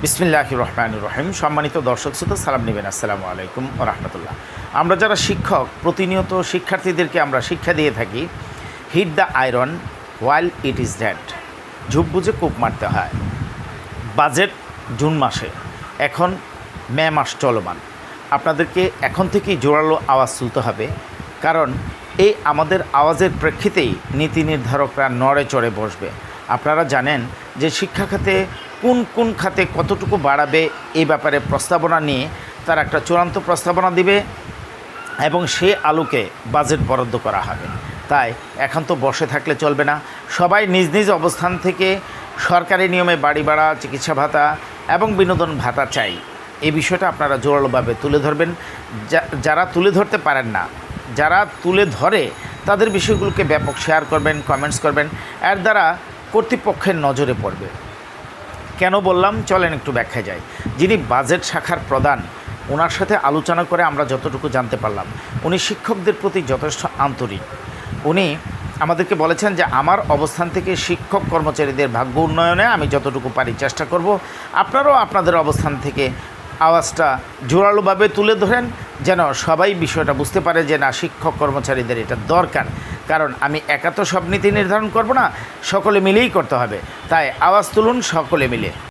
বিসমিল্লাহির রহমানির রহিম। সম্মানিত দর্শক শ্রোতা, সালাম নেবেন। আসসালামু আলাইকুম ওয়া রাহমাতুল্লাহ। আমরা যারা শিক্ষক, প্রতিনিয়ত শিক্ষার্থীদেরকে আমরা শিক্ষা দিয়ে থাকি, hit the iron while it is hot. ঝুপ বুঝে কূপ মারতে হয়। বাজেট জুন মাসে, এখন মে মাস চলমান। আপনাদেরকে এখন থেকেই জোরালো আওয়াজ তুলতে হবে, কারণ এই আমাদের আওয়াজের প্রেক্ষিতেই নীতি নির্ধারকরা নড়ে চড়ে বসবে। আপনারা জানেন যে শিক্ষা খাতে কোন কোন খাতে কতটুকু বাড়াবে এই ব্যাপারে প্রস্তাবনা নিয়ে তার একটা চূড়ান্ত প্রস্তাবনা দিবে এবং সে আলোকে বাজেট বরাদ্দ করা হবে। তাই এখন তো বসে থাকলে চলবে না, সবাই নিজ নিজ অবস্থান থেকে সরকারি নিয়মে বাড়ি ভাড়া, চিকিৎসা ভাতা এবং বিনোদন ভাতা চাই। এই বিষয়টা আপনারা জোরালোভাবে তুলে ধরবেন। যারা তুলে ধরতে পারেন না, যারা তুলে ধরে তাদের বিষয়গুলোকে ব্যাপক শেয়ার করবেন, কমেন্টস করবেন। এর দ্বারা কর্তৃপক্ষের নজরে পড়বে। কেন বললাম, চলেন একটু ব্যাখ্যা যায়। যিনি বাজেট শাখার প্রধান, ওনার সাথে আলোচনা করে আমরা যতটুকু জানতে পারলাম, উনি শিক্ষকদের প্রতি যথেষ্ট আন্তরিক। উনি আমাদেরকে বলেছেন যে আমার অবস্থান থেকে শিক্ষক কর্মচারীদের ভাগ্য উন্নয়নে আমি যতটুকু পারি চেষ্টা করব। আপনারাও আপনাদের অবস্থান থেকে আওয়াজটা জোরালোভাবে তুলে ধরেন, যেন সবাই বিষয়টা বুঝতে পারে যে না, শিক্ষক কর্মচারীদের এটা দরকার। কারণ আমি একা তো সব নীতি নির্ধারণ করব না, সকলে মিলেই করতে হবে। তাই আওয়াজ তুলুন সকলে মিলে।